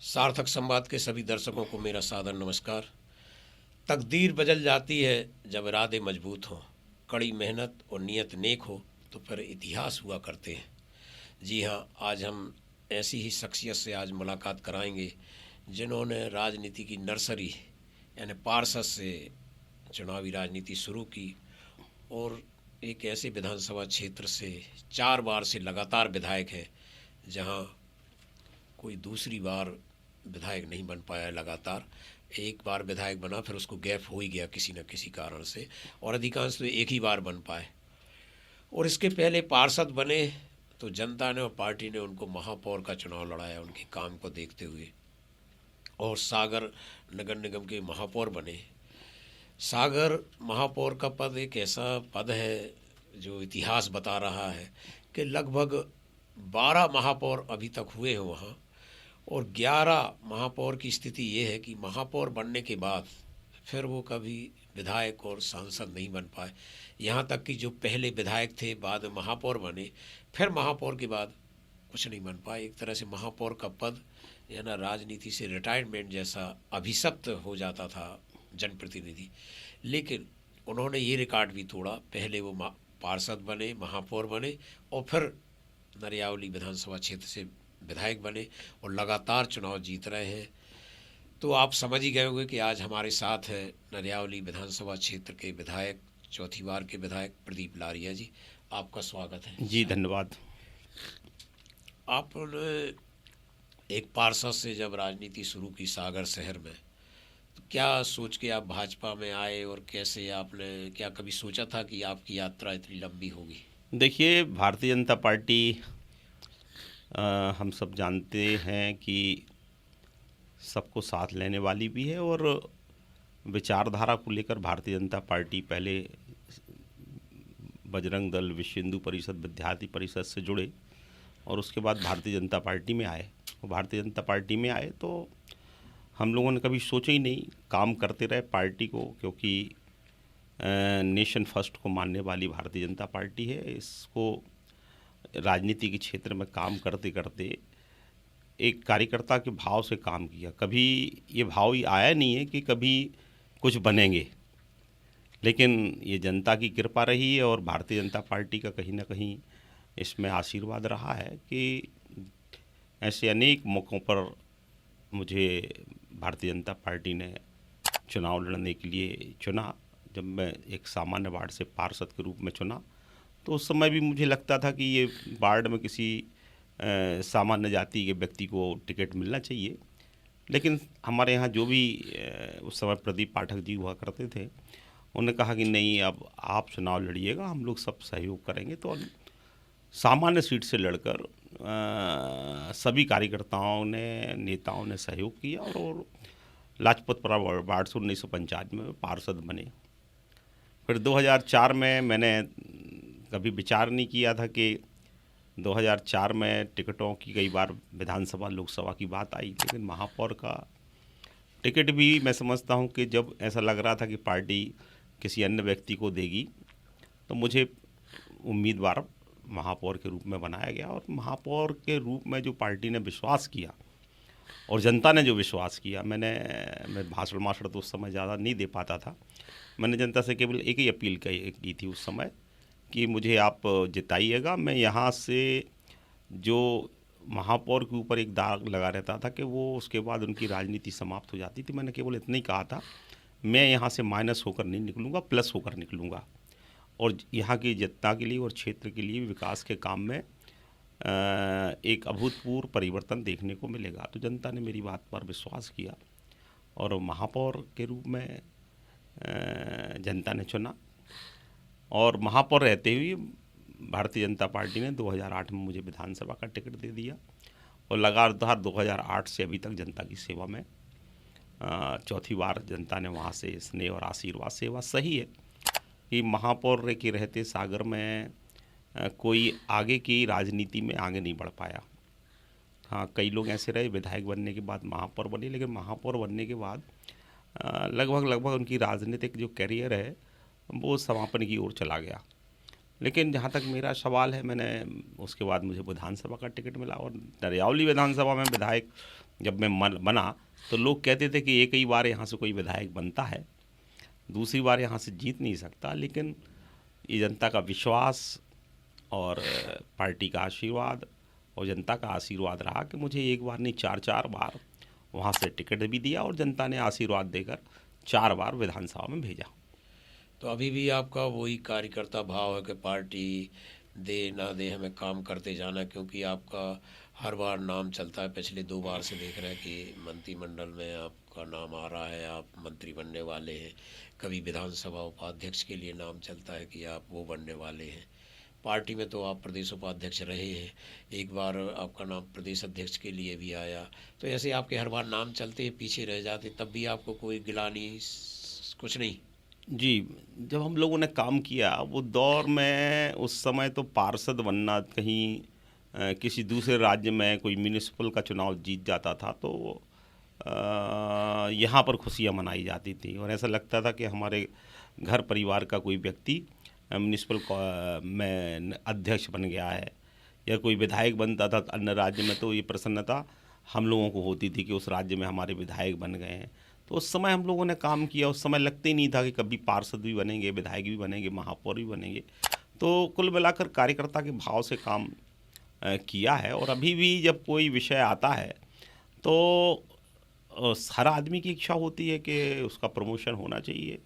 सार्थक संवाद के सभी दर्शकों को मेरा सादर नमस्कार। तकदीर बदल जाती है जब इरादे मजबूत हों, कड़ी मेहनत और नीयत नेक हो तो फिर इतिहास हुआ करते हैं। जी हाँ, आज हम ऐसी ही शख्सियत से आज मुलाकात कराएंगे जिन्होंने राजनीति की नर्सरी यानी पार्षद से चुनावी राजनीति शुरू की और एक ऐसे विधानसभा क्षेत्र से 4 बार से लगातार विधायक है जहाँ कोई दूसरी बार विधायक नहीं बन पाया है। लगातार एक बार विधायक बना, फिर उसको गैप हो ही गया किसी न किसी कारण से, और अधिकांश तो एक ही बार बन पाए। और इसके पहले पार्षद बने तो जनता ने और पार्टी ने उनको महापौर का चुनाव लड़ाया उनके काम को देखते हुए, और सागर नगर निगम के महापौर बने। सागर महापौर का पद एक ऐसा पद है जो इतिहास बता रहा है कि लगभग 12 महापौर अभी तक हुए हैं वहाँ, और 11 महापौर की स्थिति ये है कि महापौर बनने के बाद फिर वो कभी विधायक और सांसद नहीं बन पाए। यहाँ तक कि जो पहले विधायक थे बाद में महापौर बने, फिर महापौर के बाद कुछ नहीं बन पाए। एक तरह से महापौर का पद या ना राजनीति से रिटायरमेंट जैसा अभिशप्त हो जाता था जनप्रतिनिधि। लेकिन उन्होंने ये रिकॉर्ड भी तोड़ा, पहले वो पार्षद बने, महापौर बने और फिर नरियावली विधानसभा क्षेत्र से विधायक बने और लगातार चुनाव जीत रहे हैं। तो आप समझ ही गए होंगे कि आज हमारे साथ है नरियावली विधानसभा क्षेत्र के विधायक, चौथी बार के विधायक प्रदीप लारिया जी। आपका स्वागत है। जी धन्यवाद। आपने एक पार्षद से जब राजनीति शुरू की सागर शहर में, तो क्या सोच के आप भाजपा में आए और कैसे आपने, क्या कभी सोचा था कि आपकी यात्रा इतनी लंबी होगी? देखिए, भारतीय जनता पार्टी हम सब जानते हैं कि सबको साथ लेने वाली भी है, और विचारधारा को लेकर भारतीय जनता पार्टी पहले बजरंग दल, विश्व हिंदू परिषद, विद्यार्थी परिषद से जुड़े और उसके बाद भारतीय जनता पार्टी में आए। भारतीय जनता पार्टी में आए तो हम लोगों ने कभी सोचा ही नहीं, काम करते रहे पार्टी को, क्योंकि नेशन फर्स्ट को मानने वाली भारतीय जनता पार्टी है। इसको राजनीति के क्षेत्र में काम करते करते एक कार्यकर्ता के भाव से काम किया। कभी ये भाव ही आया नहीं है कि कभी कुछ बनेंगे, लेकिन ये जनता की कृपा रही है और भारतीय जनता पार्टी का कहीं ना कहीं इसमें आशीर्वाद रहा है कि ऐसे अनेक मौक़ों पर मुझे भारतीय जनता पार्टी ने चुनाव लड़ने के लिए चुना। जब मैं एक सामान्य वार्ड से पार्षद के रूप में चुना तो उस समय भी मुझे लगता था कि ये वार्ड में किसी सामान्य जाति के व्यक्ति को टिकट मिलना चाहिए। लेकिन हमारे यहाँ जो भी उस समय प्रदीप पाठक जी हुआ करते थे, उन्होंने कहा कि नहीं, अब आप चुनाव लड़िएगा, हम लोग सब सहयोग करेंगे। तो सामान्य सीट से लड़कर सभी कार्यकर्ताओं ने, नेताओं ने सहयोग किया और लाजपतपुरा वार्ड से 1995 में पार्षद बने। फिर 2004 में मैंने कभी विचार नहीं किया था कि 2004 में टिकटों की कई बार विधानसभा लोकसभा की बात आई, लेकिन महापौर का टिकट भी मैं समझता हूं कि जब ऐसा लग रहा था कि पार्टी किसी अन्य व्यक्ति को देगी तो मुझे उम्मीदवार महापौर के रूप में बनाया गया। और महापौर के रूप में जो पार्टी ने विश्वास किया और जनता ने जो विश्वास किया, मैं भाषण तो उस समय ज़्यादा नहीं दे पाता था। मैंने जनता से केवल एक ही अपील की थी उस समय कि मुझे आप जिताइएगा। मैं यहाँ से जो महापौर के ऊपर एक दाग लगा रहता था कि वो उसके बाद उनकी राजनीति समाप्त हो जाती थी, मैंने केवल इतना ही कहा था, मैं यहाँ से माइनस होकर नहीं निकलूँगा, प्लस होकर निकलूँगा और यहाँ की जनता के लिए और क्षेत्र के लिए विकास के काम में एक अभूतपूर्व परिवर्तन देखने को मिलेगा। तो जनता ने मेरी बात पर विश्वास किया और महापौर के रूप में जनता ने चुना। और महापौर रहते हुए भारतीय जनता पार्टी ने 2008 में मुझे विधानसभा का टिकट दे दिया और लगातार 2008 से अभी तक जनता की सेवा में चौथी बार जनता ने वहाँ से स्नेह और आशीर्वाद सेवा। सही है कि महापौर के रहते सागर में कोई आगे की राजनीति में आगे नहीं बढ़ पाया। हाँ, कई लोग ऐसे रहे विधायक बनने के बाद महापौर बने, लेकिन महापौर बनने के बाद लगभग उनकी राजनीतिक जो करियर है वो समापन की ओर चला गया। लेकिन जहाँ तक मेरा सवाल है, मैंने उसके बाद मुझे विधानसभा का टिकट मिला और नरियावली विधानसभा में विधायक जब मैं बना तो लोग कहते थे कि एक ही बार यहाँ से कोई विधायक बनता है, दूसरी बार यहाँ से जीत नहीं सकता। लेकिन ये जनता का विश्वास और पार्टी का आशीर्वाद और जनता का आशीर्वाद रहा कि मुझे एक बार नहीं 4 बार वहाँ से टिकट भी दिया और जनता ने आशीर्वाद देकर 4 बार विधानसभा में भेजा। तो अभी भी आपका वही कार्यकर्ता भाव है कि पार्टी दे ना दे हमें काम करते जाना, क्योंकि आपका हर बार नाम चलता है। पिछले 2 बार से देख रहे हैं कि मंत्रिमंडल में आपका नाम आ रहा है, आप मंत्री बनने वाले हैं। कभी विधानसभा उपाध्यक्ष के लिए नाम चलता है कि आप वो बनने वाले हैं। पार्टी में तो आप प्रदेश उपाध्यक्ष रहे हैं, एक बार आपका नाम प्रदेश अध्यक्ष के लिए भी आया। तो ऐसे आपके हर बार नाम चलते पीछे रह जाते, तब भी आपको कोई गिलानी कुछ नहीं? जी, जब हम लोगों ने काम किया वो दौर में, उस समय तो पार्षद बनना कहीं किसी दूसरे राज्य में कोई म्यूनिसिपल का चुनाव जीत जाता था तो यहाँ पर खुशियाँ मनाई जाती थी और ऐसा लगता था कि हमारे घर परिवार का कोई व्यक्ति म्यूनिसिपल में अध्यक्ष बन गया है, या कोई विधायक बनता था अन्य राज्य में तो ये प्रसन्नता हम लोगों को होती थी कि उस राज्य में हमारे विधायक बन गए हैं। तो उस समय हम लोगों ने काम किया, उस समय लगते ही नहीं था कि कभी पार्षद भी बनेंगे, विधायक भी बनेंगे, महापौर भी बनेंगे। तो कुल मिलाकर कार्यकर्ता के भाव से काम किया है। और अभी भी जब कोई विषय आता है तो हर आदमी की इच्छा होती है कि उसका प्रमोशन होना चाहिए,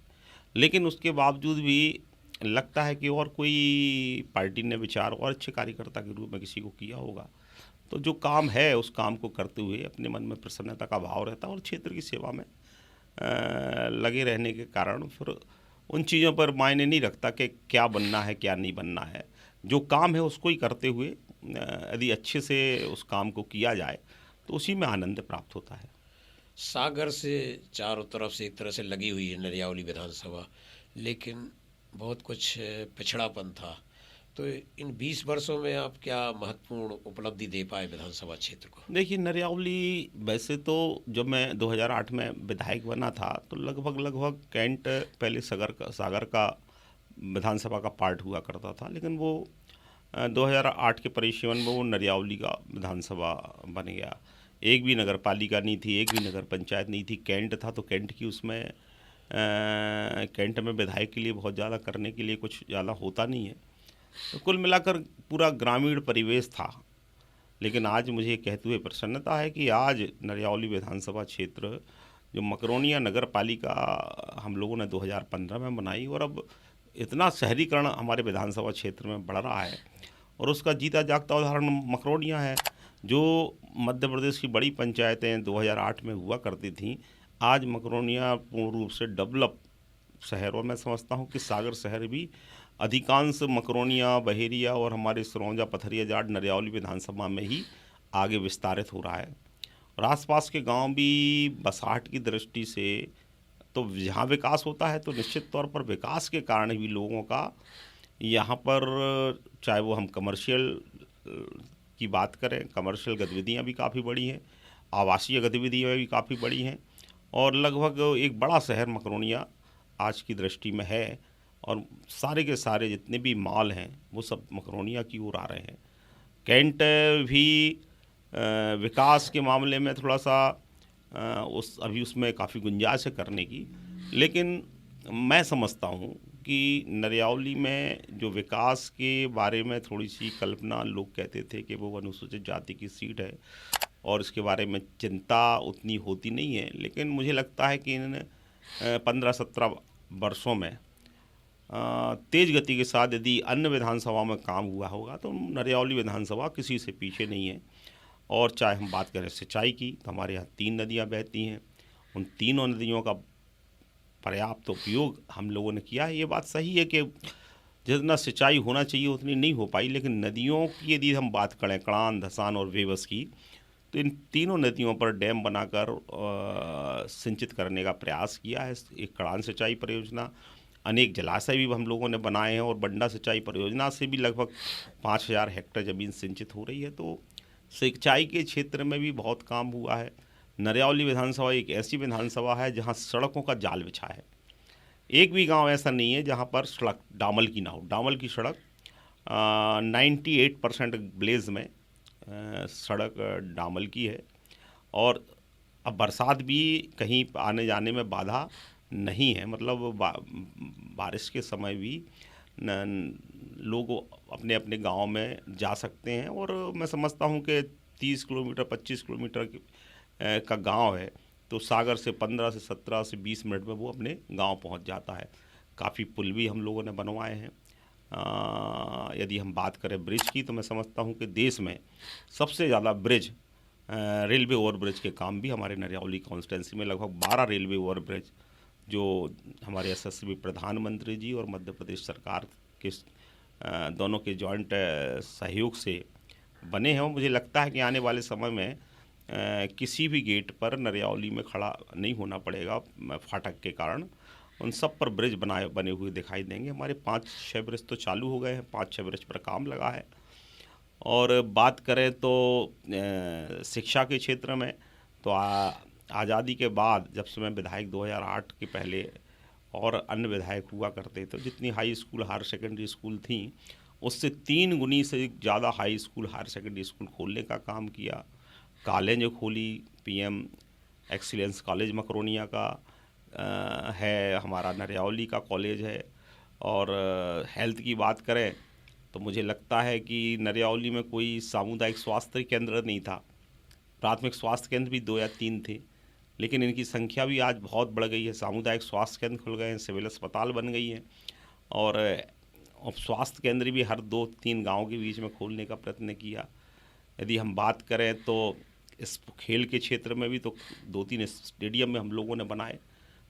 लेकिन उसके बावजूद भी लगता है कि और कोई पार्टी ने विचार और अच्छे कार्यकर्ता के रूप में किसी को किया होगा। तो जो काम है उस काम को करते हुए अपने मन में प्रसन्नता का भाव रहता है और क्षेत्र की सेवा में लगे रहने के कारण फिर उन चीज़ों पर मायने नहीं रखता कि क्या बनना है क्या नहीं बनना है। जो काम है उसको ही करते हुए यदि अच्छे से उस काम को किया जाए तो उसी में आनंद प्राप्त होता है। सागर से चारों तरफ से एक तरह से लगी हुई है नरियावली विधानसभा, लेकिन बहुत कुछ पिछड़ापन था। तो इन 20 वर्षों में आप क्या महत्वपूर्ण उपलब्धि दे पाए विधानसभा क्षेत्र को? देखिए, नरियावली वैसे तो जब मैं 2008 में विधायक बना था तो लगभग कैंट पहले सागर का विधानसभा का पार्ट हुआ करता था, लेकिन वो 2008 के परिसीमन में वो नरियावली का विधानसभा बन गया। एक भी नगर पालिका नहीं थी, एक भी नगर पंचायत नहीं थी, कैंट था। तो कैंट की उसमें कैंट में विधायक के लिए बहुत ज़्यादा करने के लिए कुछ ज़्यादा होता नहीं है। तो कुल मिलाकर पूरा ग्रामीण परिवेश था। लेकिन आज मुझे कहते हुए प्रसन्नता है कि आज नरियावली विधानसभा क्षेत्र जो मकरोनिया नगर पालिका हम लोगों ने 2015 में बनाई और अब इतना शहरीकरण हमारे विधानसभा क्षेत्र में बढ़ रहा है और उसका जीता जागता उदाहरण मकरोनिया है। जो मध्य प्रदेश की बड़ी पंचायतें 2008 में हुआ करती थीं, आज मकरोनिया पूर्ण रूप से डेवलप शहर, और मैं समझता हूँ कि सागर शहर भी अधिकांश मकरोनिया, बहेरिया और हमारे सरौंजा, पथरिया, जाट, नरियावली विधानसभा में ही आगे विस्तारित हो रहा है। और आसपास के गांव भी बसाहट की दृष्टि से तो जहाँ विकास होता है तो निश्चित तौर पर विकास के कारण भी लोगों का यहाँ पर, चाहे वो हम कमर्शियल की बात करें, कमर्शियल गतिविधियाँ भी काफ़ी बड़ी हैं, आवासीय गतिविधियाँ भी काफ़ी बड़ी हैं और लगभग एक बड़ा शहर मकरोनिया आज की दृष्टि में है। और सारे के सारे जितने भी मॉल हैं वो सब मकरोनिया की ओर आ रहे हैं। कैंट भी विकास के मामले में थोड़ा सा अभी उसमें काफ़ी गुंजाइश है करने की, लेकिन मैं समझता हूँ कि नरियावली में जो विकास के बारे में थोड़ी सी कल्पना, लोग कहते थे कि वो अनुसूचित जाति की सीट है और इसके बारे में चिंता उतनी होती नहीं है, लेकिन मुझे लगता है कि इन 15-17 वर्षों में तेज़ गति के साथ यदि अन्य विधानसभा में काम हुआ होगा तो नरियावली विधानसभा किसी से पीछे नहीं है। और चाहे हम बात करें सिंचाई की तो हमारे यहाँ 3 नदियाँ बहती हैं, उन तीनों नदियों का पर्याप्त उपयोग हम लोगों ने किया है। ये बात सही है कि जितना सिंचाई होना चाहिए उतनी नहीं हो पाई, लेकिन नदियों की यदि हम बात करें, कड़ान, धसान और वेवस की, तो इन तीनों नदियों पर डैम बनाकर सिंचित करने का प्रयास किया है। एक कड़ान सिंचाई परियोजना, अनेक जलाशय भी हम लोगों ने बनाए हैं और बंडा सिंचाई परियोजना से भी लगभग 5000 हेक्टेयर ज़मीन सिंचित हो रही है। तो सिंचाई के क्षेत्र में भी बहुत काम हुआ है। नरियावली विधानसभा एक ऐसी विधानसभा है जहां सड़कों का जाल बिछा है। एक भी गांव ऐसा नहीं है जहां पर सड़क डामल की ना हो। डामल की सड़क 98% ब्लेज में सड़क डामल की है और अब बरसात भी कहीं आने जाने में बाधा नहीं है, मतलब बारिश के समय भी लोग अपने अपने गांव में जा सकते हैं। और मैं समझता हूं कि 30 किलोमीटर 25 किलोमीटर का गांव है, तो सागर से 15 से 17 से 20 मिनट में वो अपने गांव पहुंच जाता है। काफ़ी पुल भी हम लोगों ने बनवाए हैं। यदि हम बात करें ब्रिज की, तो मैं समझता हूं कि देश में सबसे ज़्यादा ब्रिज, रेलवे ओवर ब्रिज के काम भी हमारे नरियावली कॉन्स्टिट्यूंसी में लगभग 12 रेलवे ओवर ब्रिज जो हमारे यशस्वी प्रधानमंत्री जी और मध्य प्रदेश सरकार के दोनों के जॉइंट सहयोग से बने हैं। मुझे लगता है कि आने वाले समय में किसी भी गेट पर नरियावली में खड़ा नहीं होना पड़ेगा फाटक के कारण। उन सब पर ब्रिज बने हुए दिखाई देंगे। हमारे 5-6 ब्रिज तो चालू हो गए हैं, 5-6 ब्रिज पर काम लगा है। और बात करें तो शिक्षा के क्षेत्र में, तो आज़ादी के बाद जब से मैं विधायक 2008 के पहले और अन्य विधायक हुआ करते थे, जितनी high school higher secondary school थी उससे 3 गुनी से ज़्यादा high school higher secondary school खोलने का काम किया। कॉलेज खोली, पीएम एक्सीलेंस कॉलेज मकरोनिया का है, हमारा नरियावली का कॉलेज है। और हेल्थ की बात करें तो मुझे लगता है कि नरियावली में कोई सामुदायिक स्वास्थ्य केंद्र नहीं था। प्राथमिक स्वास्थ्य केंद्र भी 2 या 3 थे, लेकिन इनकी संख्या भी आज बहुत बढ़ गई है। सामुदायिक स्वास्थ्य केंद्र खुल गए हैं, सिविल अस्पताल बन गई हैं, और अब स्वास्थ्य केंद्र भी हर 2-3 गांव के बीच में खोलने का प्रयत्न किया। यदि हम बात करें तो इस खेल के क्षेत्र में भी तो 2-3 स्टेडियम में हम लोगों ने बनाए।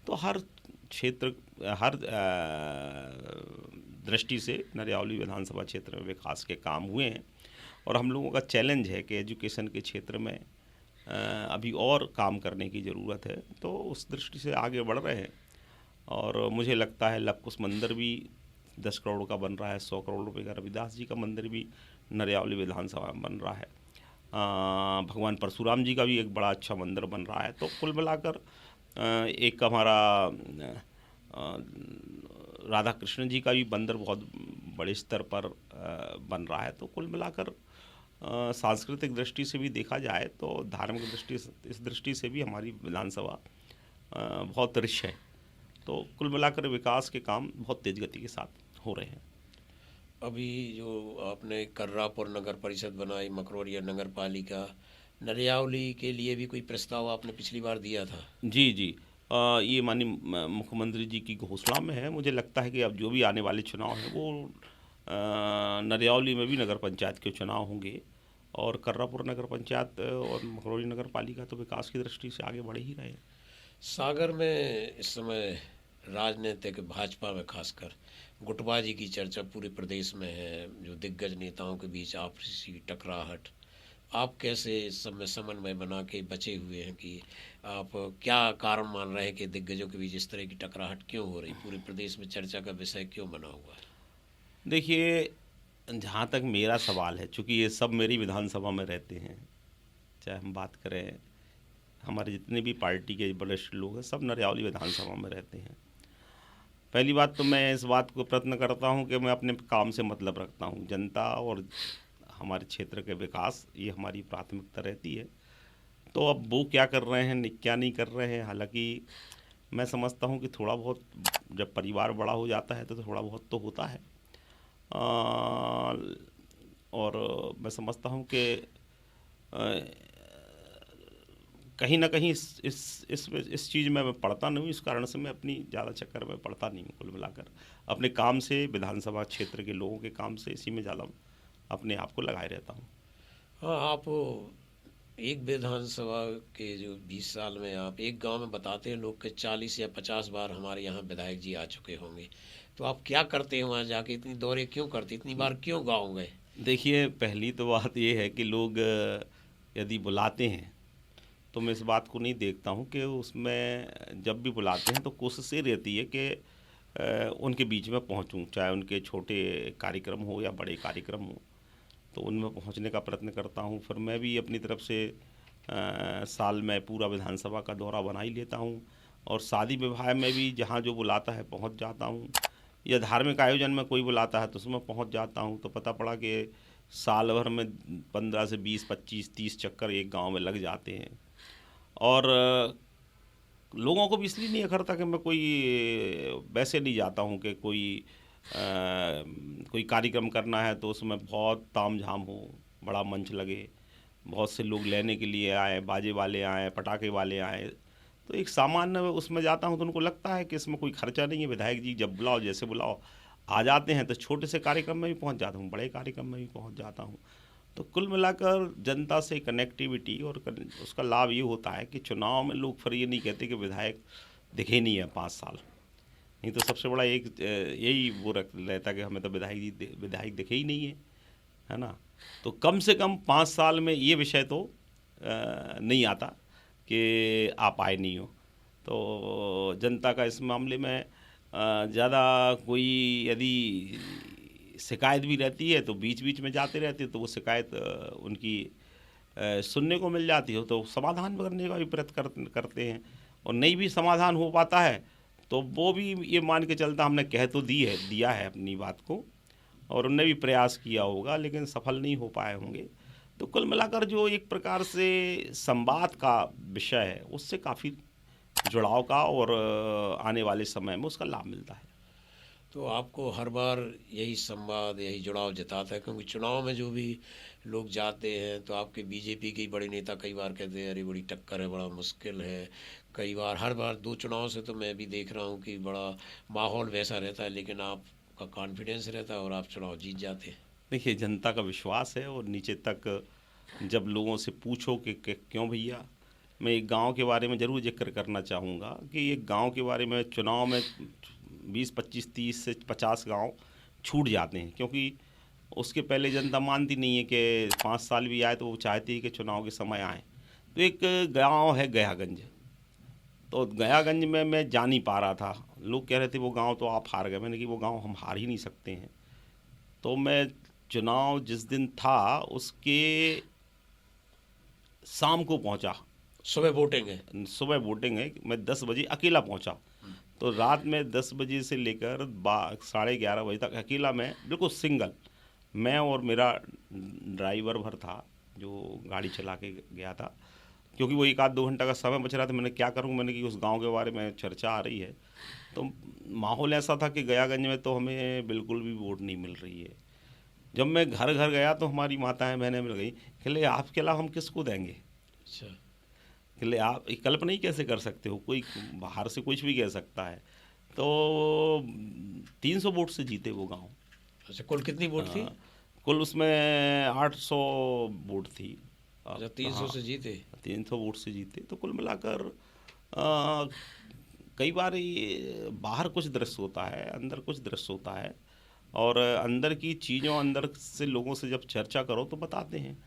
तो हर क्षेत्र, हर दृष्टि से नरियावली विधानसभा क्षेत्र में विकास के काम हुए हैं। और हम लोगों का चैलेंज है कि एजुकेशन के क्षेत्र में अभी और काम करने की ज़रूरत है, तो उस दृष्टि से आगे बढ़ रहे हैं। और मुझे लगता है लवकुश मंदिर भी 10 करोड़ का बन रहा है, 100 करोड़ रुपए का रविदास जी का मंदिर भी नरियावली विधानसभा में बन रहा है। भगवान परशुराम जी का भी एक बड़ा अच्छा मंदिर बन रहा है। तो कुल मिलाकर एक हमारा राधा कृष्ण जी का भी मंदिर बहुत बड़े स्तर पर बन रहा है। तो कुल मिलाकर सांस्कृतिक दृष्टि से भी देखा जाए तो धार्मिक दृष्टि, इस दृष्टि से भी हमारी विधानसभा बहुत रिच है। तो कुल मिलाकर विकास के काम बहुत तेज गति के साथ हो रहे हैं। अभी जो आपने कर्रापुर नगर परिषद बनाई, मकरोरिया नगर पालिका, नरियावली के लिए भी कोई प्रस्ताव आपने पिछली बार दिया था? जी जी, ये माननीय मुख्यमंत्री जी की घोषणा में है। मुझे लगता है कि अब जो भी आने वाले चुनाव हैं वो नरियावली में भी नगर पंचायत के चुनाव होंगे, और कर्रापुर नगर पंचायत और मकरोली नगर पालिका तो विकास की दृष्टि से आगे बढ़ ही रहे हैं। सागर में इस समय राजनीतिक, भाजपा में खासकर गुटबाजी की चर्चा पूरे प्रदेश में है, जो दिग्गज नेताओं के बीच आपसी टकराहट। आप कैसे इस सब में समन्वय बना के बचे हुए हैं कि आप क्या कारण मान रहे हैं कि दिग्गजों के बीच इस तरह की टकराहट क्यों हो रही, पूरे प्रदेश में चर्चा का विषय क्यों बना हुआ है? देखिए, जहाँ तक मेरा सवाल है, चूँकि ये सब मेरी विधानसभा में रहते हैं, चाहे हम बात करें हमारे जितने भी पार्टी के वरिष्ठ लोग हैं, सब नरियावली विधानसभा में रहते हैं। पहली बात तो मैं इस बात को प्रयत्न करता हूँ कि मैं अपने काम से मतलब रखता हूँ। जनता और हमारे क्षेत्र के विकास, ये हमारी प्राथमिकता रहती है। तो अब वो क्या कर रहे हैं, क्या नहीं कर रहे हैं, हालांकि मैं समझता हूँ कि थोड़ा बहुत जब परिवार बड़ा हो जाता है तो थोड़ा बहुत तो होता है। और मैं समझता हूँ कि कहीं ना कहीं इस चीज़ में मैं पढ़ता नहीं हूँ। इस कारण से मैं अपनी ज़्यादा चक्कर में पढ़ता नहीं हूँ। कुल मिलाकर अपने काम से, विधानसभा क्षेत्र के लोगों के काम से, इसी में ज़्यादा अपने आप को लगाए रहता हूँ। हाँ, आप एक विधानसभा के जो 20 साल में आप एक गांव में बताते हैं लोग के 40 या 50 बार हमारे यहाँ विधायक जी आ चुके होंगे, तो आप क्या करते हैं वहाँ जाके, इतनी दौरे क्यों करते, इतनी बार क्यों गाँव गए? देखिए, पहली तो बात ये है कि लोग यदि बुलाते हैं तो मैं इस बात को नहीं देखता हूँ कि उसमें जब भी बुलाते हैं तो कोशिश ये रहती है कि उनके बीच में पहुँचूँ, चाहे उनके छोटे कार्यक्रम हो या बड़े कार्यक्रम हो, तो उनमें पहुँचने का प्रयत्न करता हूँ। फिर मैं भी अपनी तरफ से साल में पूरा विधानसभा का दौरा बना ही लेता हूँ, और शादी विवाह में भी जहाँ जो बुलाता है पहुँच जाता हूँ, या धार्मिक आयोजन में कोई बुलाता है तो उसमें पहुँच जाता हूँ। तो पता पड़ा कि साल भर में 15 से 20, 25, 30 चक्कर एक गांव में लग जाते हैं। और लोगों को भी इसलिए नहीं अखरता कि मैं कोई वैसे नहीं जाता हूँ कि कोई कार्यक्रम करना है तो उसमें बहुत तामझाम हो, बड़ा मंच लगे, बहुत से लोग लेने के लिए आए, बाजे वाले आए, पटाखे वाले आए। तो एक सामान्य उसमें जाता हूँ तो उनको लगता है कि इसमें कोई खर्चा नहीं है, विधायक जी जब बुलाओ जैसे बुलाओ आ जाते हैं। तो छोटे से कार्यक्रम में भी पहुँच जाता हूँ, बड़े कार्यक्रम में भी पहुँच जाता हूँ। तो कुल मिलाकर जनता से कनेक्टिविटी और उसका लाभ ये होता है कि चुनाव में लोग फिर ये नहीं कहते कि विधायक दिखे नहीं है 5 साल। नहीं तो सबसे बड़ा एक यही वो रख रहता है कि हमें तो विधायक दिखे ही नहीं है ना। तो कम से कम 5 साल में ये विषय तो नहीं आता कि आप आए नहीं हो। तो जनता का इस मामले में ज़्यादा कोई यदि शिकायत भी रहती है तो बीच बीच में जाते रहते हैं, तो वो शिकायत उनकी सुनने को मिल जाती हो तो समाधान करने का भी प्रयत्न करते हैं। और नहीं भी समाधान हो पाता है तो वो भी ये मान के चलता हमने कह तो दिया है अपनी बात को, और उनने भी प्रयास किया होगा लेकिन सफल नहीं हो पाए होंगे। तो कुल मिलाकर जो एक प्रकार से संवाद का विषय है उससे काफ़ी जुड़ाव का और आने वाले समय में उसका लाभ मिलता है। तो आपको हर बार यही संवाद, यही जुड़ाव जताता है, क्योंकि चुनाव में जो भी लोग जाते हैं तो आपके बीजेपी के बड़े नेता कई बार कहते हैं अरे बड़ी टक्कर है, बड़ा मुश्किल है। कई बार, हर बार 2 चुनाव से तो मैं भी देख रहा हूँ कि बड़ा माहौल वैसा रहता है, लेकिन आपका कॉन्फिडेंस रहता है और आप चुनाव जीत जाते हैं। देखिए, जनता का विश्वास है और नीचे तक जब लोगों से पूछो कि क्यों भैया, मैं एक गांव के बारे में ज़रूर जिक्र करना चाहूँगा कि एक गांव के बारे में चुनाव में 20, 25, 30 से 50 गांव छूट जाते हैं, क्योंकि उसके पहले जनता मानती नहीं है कि 5 साल भी आए तो वो चाहती है कि चुनाव के समय आए। तो एक गांव है गयागंज, तो गयागंज में मैं जा नहीं पा रहा था। लोग कह रहे थे वो गांव तो आप हार गए। मैंने कि वो गांव हम हार ही नहीं सकते हैं। तो मैं चुनाव जिस दिन था उसके शाम को पहुंचा। सुबह वोटिंग है? सुबह वोटिंग है, मैं 10 बजे अकेला पहुंचा। तो रात में 10 बजे से लेकर 11:30 बजे तक अकेला, मैं बिल्कुल सिंगल, मैं और मेरा ड्राइवर भर था जो गाड़ी चला के गया था, क्योंकि वो 1 आध 2 घंटा का समय बच रहा था। मैंने क्या करूँ, मैंने कि उस गांव के बारे में चर्चा आ रही है। तो माहौल ऐसा था कि गयागंज में तो हमें बिल्कुल भी वोट नहीं मिल रही है। जब मैं घर घर गया तो हमारी माताएं बहनें मिल गई, कहले आपके अलावा हम किसको देंगे। अच्छा। कहले आप कल्पना ही कैसे कर सकते हो, कोई बाहर से कुछ भी कह सकता है। तो 300 वोट से जीते वो गांव। अच्छा, कुल कितनी वोट थी? कुल उसमें 800 वोट थी। अच्छा, 300 से जीते? 300 वोट से जीते। तो कुल मिलाकर आ, कई बार ये बाहर कुछ दृश्य होता है, अंदर कुछ दृश्य होता है, और अंदर की चीज़ों, अंदर से लोगों से जब चर्चा करो तो बताते हैं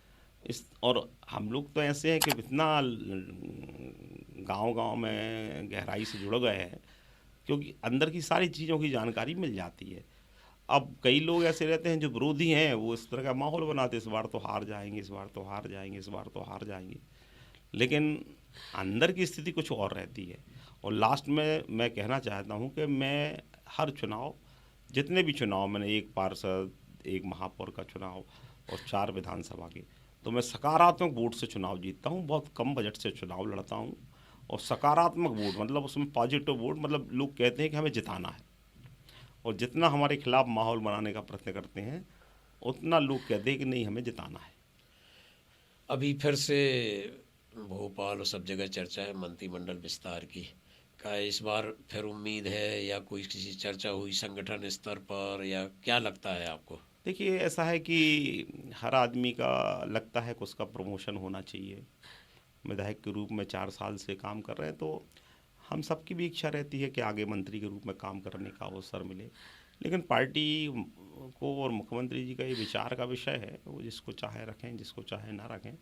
इस। और हम लोग तो ऐसे हैं कि इतना गांव गांव में गहराई से जुड़ गए हैं, क्योंकि अंदर की सारी चीज़ों की जानकारी मिल जाती है। अब कई लोग ऐसे रहते हैं जो विरोधी हैं, वो इस तरह का माहौल बनाते हैं, इस बार तो हार जाएंगे, इस बार तो हार जाएंगे, इस बार तो हार जाएंगे। लेकिन अंदर की स्थिति कुछ और रहती है। और लास्ट में मैं कहना चाहता हूँ कि मैं हर चुनाव, जितने भी चुनाव मैंने, एक पार्षद, एक महापौर का चुनाव और 4 विधानसभा के, तो मैं सकारात्मक वोट से चुनाव जीतता हूँ। बहुत कम बजट से चुनाव लड़ता हूँ। और सकारात्मक वोट मतलब उसमें पॉजिटिव वोट, मतलब लोग कहते हैं कि हमें जिताना है, और जितना हमारे खिलाफ माहौल बनाने का प्रयत्न करते हैं उतना लोग कहते हैं कि नहीं, हमें जिताना है। अभी फिर से भोपाल और सब जगह चर्चा है मंत्रिमंडल विस्तार की। क्या इस बार फिर उम्मीद है, या कोई किसी चर्चा हुई संगठन स्तर पर, या क्या लगता है आपको? देखिए, ऐसा है कि हर आदमी का लगता है कि उसका प्रमोशन होना चाहिए। विधायक के रूप में 4 साल से काम कर रहे हैं, तो हम सबकी भी इच्छा रहती है कि आगे मंत्री के रूप में काम करने का अवसर मिले। लेकिन पार्टी को और मुख्यमंत्री जी का ये विचार का विषय है, वो जिसको चाहे रखें, जिसको चाहे ना रखें,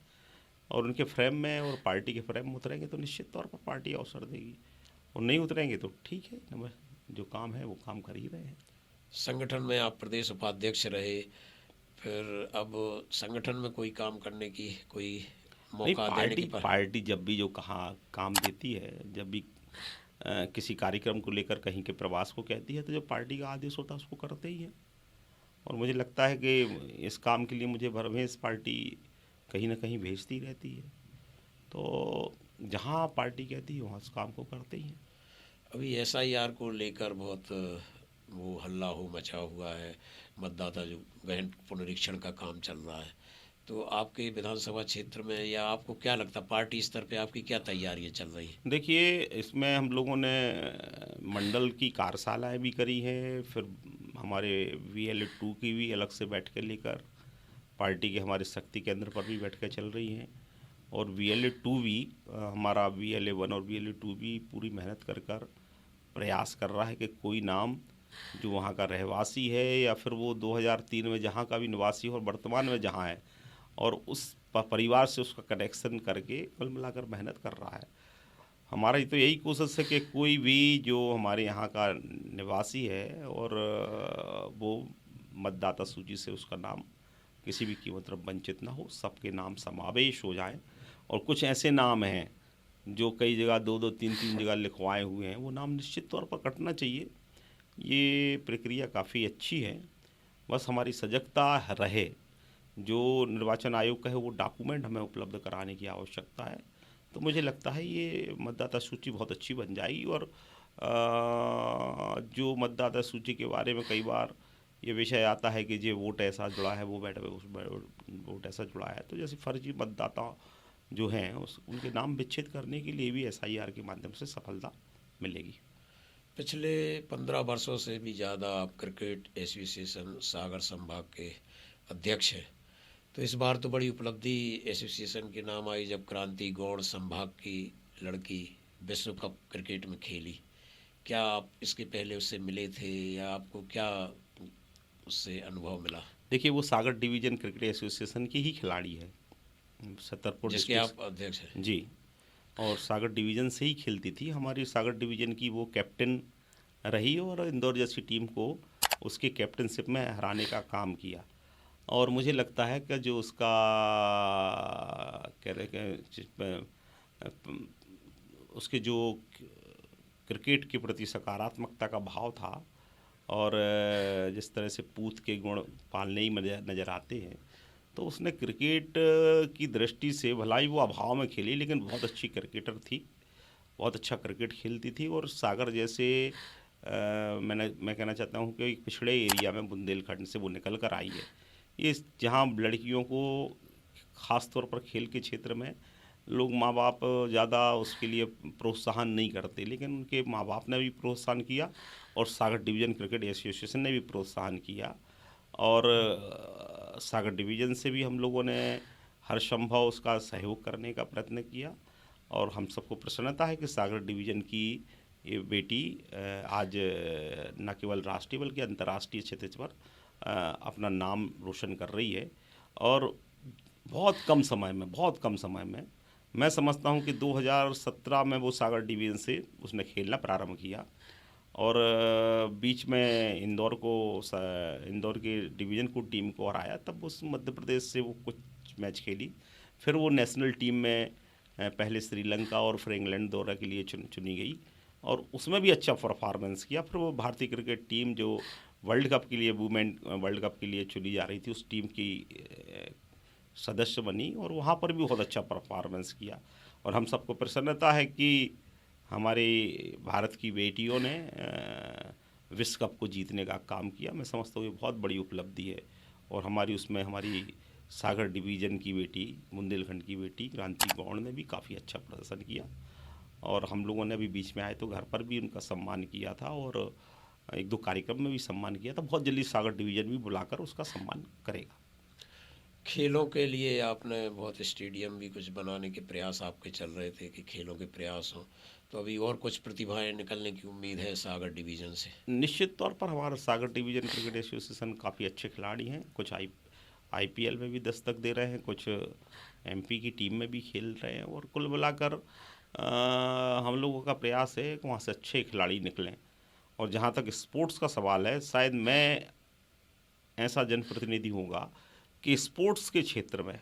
और उनके फ्रेम में और पार्टी के फ्रेम में उतरेंगे तो निश्चित तौर पर पार्टी अवसर देगी, और नहीं उतरेंगे तो ठीक है, जो काम है वो काम कर ही रहे हैं। संगठन में आप प्रदेश उपाध्यक्ष रहे, फिर अब संगठन में कोई काम करने की कोई नहीं, मौका देने की पार्टी जब भी जो कहा काम देती है, जब भी किसी कार्यक्रम को लेकर कहीं के प्रवास को कहती है, तो जो पार्टी का आदेश होता है उसको करते ही है। और मुझे लगता है कि इस काम के लिए मुझे भरवेश पार्टी कहीं ना कहीं भेजती रहती है। तो जहाँ पार्टी कहती है वहाँ उस काम को करते ही हैं। अभी एसआईआर को लेकर बहुत वो हल्ला हो मचा हुआ है, मतदाता जो गहन पुनरीक्षण का काम चल रहा है, तो आपके विधानसभा क्षेत्र में या आपको क्या लगता है पार्टी स्तर पे आपकी क्या तैयारियां चल रही हैं? देखिए, इसमें हम लोगों ने मंडल की कार्यशालाएँ भी करी हैं, फिर हमारे VLA 2 की भी अलग से बैठकें लेकर पार्टी के हमारे शक्ति केंद्र पर भी बैठकें चल रही हैं। और VLA 2 भी हमारा VLA 1 और VLA 2 भी पूरी मेहनत कर प्रयास कर रहा है कि कोई नाम जो वहाँ का रहवासी है या फिर वो 2003 में जहाँ का भी निवासी हो और वर्तमान में जहाँ है, और उस परिवार से उसका कनेक्शन करके कुल मिलाकर मेहनत कर रहा है। हमारा तो यही कोशिश है कि कोई भी जो हमारे यहाँ का निवासी है और वो मतदाता सूची से उसका नाम किसी भी कीमत पर वंचित ना हो, सबके नाम समावेश हो जाएं। और कुछ ऐसे नाम हैं जो कई जगह 2-2 3-3 जगह लिखवाए हुए हैं, वो नाम निश्चित तौर पर कटना चाहिए। ये प्रक्रिया काफ़ी अच्छी है, बस हमारी सजगता रहे। जो निर्वाचन आयोग का है वो डॉक्यूमेंट हमें उपलब्ध कराने की आवश्यकता है। तो मुझे लगता है ये मतदाता सूची बहुत अच्छी बन जाएगी। और जो मतदाता सूची के बारे में कई बार ये विषय आता है कि ये वोट ऐसा जुड़ा है, वो वोट ऐसा जुड़ा है, तो जैसे फर्जी मतदाता जो हैं उनके नाम विच्छेद करने के लिए भी SIR के माध्यम से सफलता मिलेगी। पिछले 15 वर्षों से भी ज़्यादा आप क्रिकेट एसोसिएशन सागर संभाग के अध्यक्ष हैं, तो इस बार तो बड़ी उपलब्धि एसोसिएशन के नाम आई जब क्रांति गौड़ संभाग की लड़की विश्व कप क्रिकेट में खेली। क्या आप इसके पहले उससे मिले थे या आपको क्या उससे अनुभव मिला? देखिए, वो सागर डिवीज़न क्रिकेट एसोसिएशन की ही खिलाड़ी है, छतरपुर जिसके डिस्ट्रिक्ट। आप अध्यक्ष हैं? जी, और सागर डिवीज़न से ही खेलती थी। हमारी सागर डिवीज़न की वो कैप्टन रही और इंदौर जैसी टीम को उसकी कैप्टनशिप में हराने का काम किया। और मुझे लगता है कि जो उसका कह रहे कि उसके जो क्रिकेट के प्रति सकारात्मकता का भाव था और जिस तरह से पूत के गुण पालने ही नज़र आते हैं, तो उसने क्रिकेट की दृष्टि से भला ही वो अभाव में खेली, लेकिन बहुत अच्छी क्रिकेटर थी, बहुत अच्छा क्रिकेट खेलती थी। और सागर जैसे मैं कहना चाहता हूँ कि पिछड़े एरिया में बुंदेलखंड से वो निकल कर आई है। ये जहाँ लड़कियों को ख़ास तौर पर खेल के क्षेत्र में लोग माँ बाप ज़्यादा उसके लिए प्रोत्साहन नहीं करते, लेकिन उनके माँ बाप ने भी प्रोत्साहन किया और सागर डिवीज़न क्रिकेट एसोसिएशन ने भी प्रोत्साहन किया। और सागर डिवीज़न से भी हम लोगों ने हर संभव उसका सहयोग करने का प्रयत्न किया। और हम सबको प्रसन्नता है कि सागर डिवीज़न की ये बेटी आज न केवल राष्ट्रीय बल्कि अंतर्राष्ट्रीय क्षेत्र पर अपना नाम रोशन कर रही है। और बहुत कम समय में मैं समझता हूँ कि 2017 में वो सागर डिवीज़न से उसने खेलना प्रारंभ किया और बीच में इंदौर के डिवीज़न को टीम को हराया। तब उस मध्य प्रदेश से वो कुछ मैच खेली, फिर वो नेशनल टीम में पहले श्रीलंका और फिर इंग्लैंड दौरे के लिए चुनी गई और उसमें भी अच्छा परफॉर्मेंस किया। फिर वो भारतीय क्रिकेट टीम जो वर्ल्ड कप के लिए वुमेन वर्ल्ड कप के लिए चुनी जा रही थी, उस टीम की सदस्य बनी और वहाँ पर भी बहुत अच्छा परफॉर्मेंस किया। और हम सबको प्रसन्नता है कि हमारे भारत की बेटियों ने विश्व कप को जीतने का काम किया। मैं समझता हूँ ये बहुत बड़ी उपलब्धि है। और हमारी सागर डिवीज़न की बेटी, बुंदेलखंड की बेटी क्रांति गौड़ ने भी काफ़ी अच्छा प्रदर्शन किया और हम लोगों ने अभी बीच में आए तो घर पर भी उनका सम्मान किया था और 1-2 कार्यक्रम में भी सम्मान किया था। बहुत जल्दी सागर डिवीज़न भी बुलाकर उसका सम्मान करेगा। खेलों के लिए आपने बहुत स्टेडियम भी कुछ बनाने के प्रयास आपके चल रहे थे कि खेलों के प्रयास हों, तो अभी और कुछ प्रतिभाएं निकलने की उम्मीद है सागर डिवीज़न से? निश्चित तौर पर हमारा सागर डिवीज़न क्रिकेट एसोसिएशन काफ़ी अच्छे खिलाड़ी हैं। कुछ IPL में भी दस्तक दे रहे हैं, कुछ MP की टीम में भी खेल रहे हैं और कुल मिलाकर हम लोगों का प्रयास है कि वहाँ से अच्छे खिलाड़ी निकलें। और जहाँ तक स्पोर्ट्स का सवाल है, शायद मैं ऐसा जनप्रतिनिधि होगा कि स्पोर्ट्स के क्षेत्र में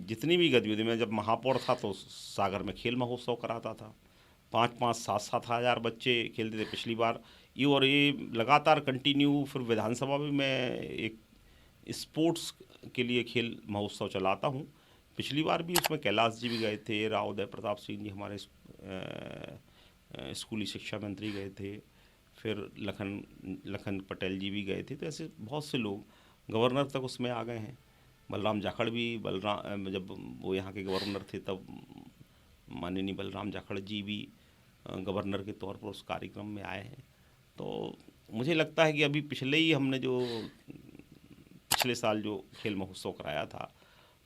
जितनी भी गतिविधि में, जब महापौर था तो सागर में खेल महोत्सव कराता था, 5-5 7-7 हज़ार बच्चे खेलते थे पिछली बार ये। और ये लगातार कंटिन्यू फिर विधानसभा में मैं एक स्पोर्ट्स के लिए खेल महोत्सव चलाता हूँ पिछली बार भी उसमें कैलाश जी भी गए थे, राव उदय प्रताप सिंह जी हमारे स्कूली शिक्षा मंत्री गए थे, फिर लखन पटेल जी भी गए थे। तो ऐसे बहुत से लोग, गवर्नर तक उसमें आ गए हैं। बलराम जाखड़ भी, जब वो यहाँ के गवर्नर थे तब माननीय बलराम जाखड़ जी भी गवर्नर के तौर पर उस कार्यक्रम में आए हैं। तो मुझे लगता है कि अभी हमने जो पिछले साल जो खेल महोत्सव कराया था,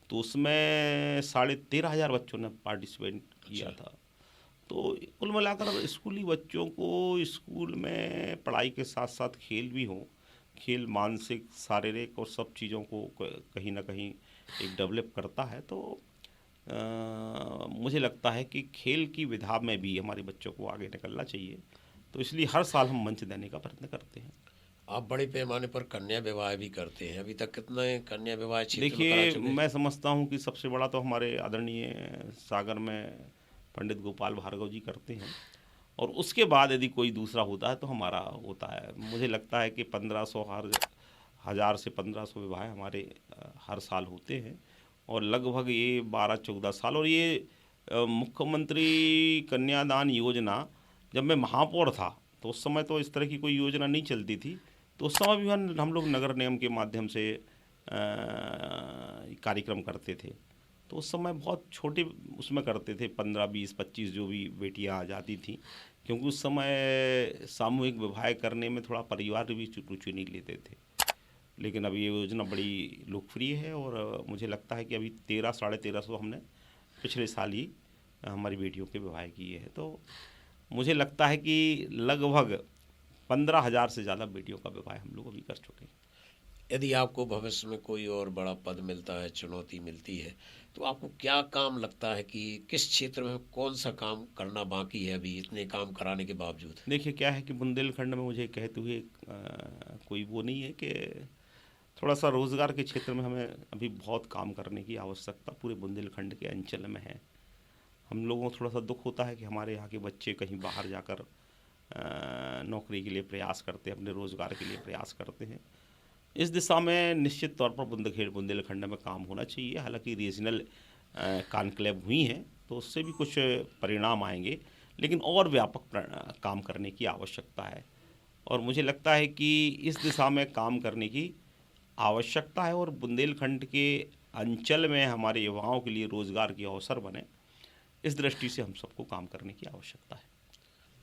तो उसमें 13,500 बच्चों ने पार्टिसिपेट किया था। तो कुल मिलाकर स्कूली बच्चों को स्कूल में पढ़ाई के साथ साथ खेल भी हो, खेल मानसिक शारीरिक और सब चीज़ों को कहीं ना कहीं एक डेवलप करता है। तो मुझे लगता है कि खेल की विधा में भी हमारे बच्चों को आगे निकलना चाहिए। तो इसलिए हर साल हम मंच देने का प्रयत्न करते हैं। आप बड़े पैमाने पर कन्या विवाह भी करते हैं, अभी तक कितने कन्या विवाह क्षेत्र में करा देखिए, चुके हैं? मैं समझता हूँ कि सबसे बड़ा तो हमारे आदरणीय सागर में पंडित गोपाल भार्गव जी करते हैं, और उसके बाद यदि कोई दूसरा होता है तो हमारा होता है। मुझे लगता है कि 1500 हज़ार से 1500 विवाह हमारे हर साल होते हैं, और लगभग ये 12-14 साल। और ये मुख्यमंत्री कन्यादान योजना, जब मैं महापौर था तो उस समय तो इस तरह की कोई योजना नहीं चलती थी। तो उस समय भी हम लोग नगर निगम के माध्यम से कार्यक्रम करते थे। तो उस समय बहुत छोटे उसमें करते थे, 15, 20, 25 जो भी बेटियां आ जाती थी, क्योंकि उस समय सामूहिक विवाह करने में थोड़ा परिवार भी रुचि नहीं लेते थे। लेकिन अभी ये योजना बड़ी लोकप्रिय है, और मुझे लगता है कि अभी 1300-1350 हमने पिछले साल ही हमारी बेटियों के विवाह किए हैं। तो मुझे लगता है कि लगभग 15,000 से ज़्यादा बेटियों का विवाह हम लोग अभी कर चुके हैं। यदि आपको भविष्य में कोई और बड़ा पद मिलता है, चुनौती मिलती है, तो आपको क्या काम लगता है कि किस क्षेत्र में कौन सा काम करना बाकी है अभी इतने काम कराने के बावजूद? देखिए, क्या है कि बुंदेलखंड में मुझे कहते हुए कोई वो नहीं है कि थोड़ा सा रोज़गार के क्षेत्र में हमें अभी बहुत काम करने की आवश्यकता पूरे बुंदेलखंड के अंचल में है। हम लोगों को थोड़ा सा दुख होता है कि हमारे यहाँ के बच्चे कहीं बाहर जाकर नौकरी के लिए प्रयास करते हैं, अपने रोज़गार के लिए प्रयास करते हैं। इस दिशा में निश्चित तौर पर बुंदेलखंड में काम होना चाहिए। हालांकि रीजनल कॉन्क्लेव हुई हैं, तो उससे भी कुछ परिणाम आएंगे, लेकिन और व्यापक काम करने की आवश्यकता है। और मुझे लगता है कि इस दिशा में काम करने की आवश्यकता है, और बुंदेलखंड के अंचल में हमारे युवाओं के लिए रोज़गार के अवसर बने, इस दृष्टि से हम सबको काम करने की आवश्यकता है।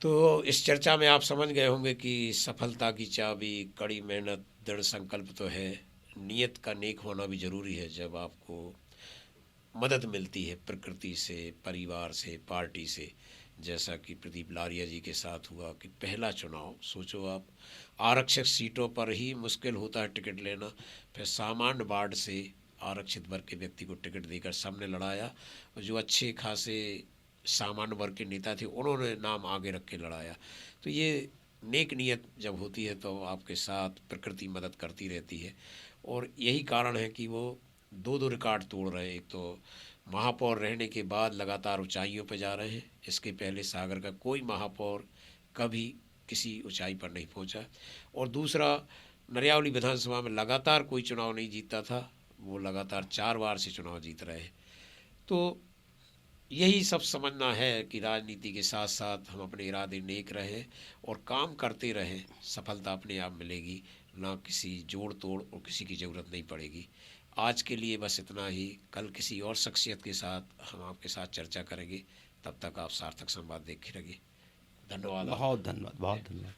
तो इस चर्चा में आप समझ गए होंगे कि सफलता की चाबी कड़ी मेहनत, दृढ़ संकल्प तो है, नियत का नेक होना भी ज़रूरी है। जब आपको मदद मिलती है प्रकृति से, परिवार से, पार्टी से, जैसा कि प्रदीप लारिया जी के साथ हुआ कि पहला चुनाव, सोचो आप, आरक्षक सीटों पर ही मुश्किल होता है टिकट लेना, फिर सामान्य वार्ड से आरक्षित वर्ग के व्यक्ति को टिकट देकर सबने लड़ाया, और जो अच्छे खासे सामान्य वर्ग के नेता थे उन्होंने नाम आगे रख के लड़ाया। तो ये नेक नियत जब होती है तो आपके साथ प्रकृति मदद करती रहती है, और यही कारण है कि वो 2 रिकॉर्ड तोड़ रहे हैं। एक तो महापौर रहने के बाद लगातार ऊंचाइयों पर जा रहे हैं, इसके पहले सागर का कोई महापौर कभी किसी ऊंचाई पर नहीं पहुंचा, और दूसरा नरियावली विधानसभा में लगातार कोई चुनाव नहीं जीतता था, वो लगातार 4 बार से चुनाव जीत रहे हैं। तो यही सब समझना है कि राजनीति के साथ साथ हम अपने इरादे नेक रहें और काम करते रहें, सफलता अपने आप मिलेगी, ना किसी जोड़ तोड़ और किसी की ज़रूरत नहीं पड़ेगी। आज के लिए बस इतना ही, कल किसी और शख्सियत के साथ हम आपके साथ चर्चा करेंगे। तब तक आप सार्थक संवाद देखते रहिए। धन्यवाद। बहुत धन्यवाद, बहुत धन्यवाद।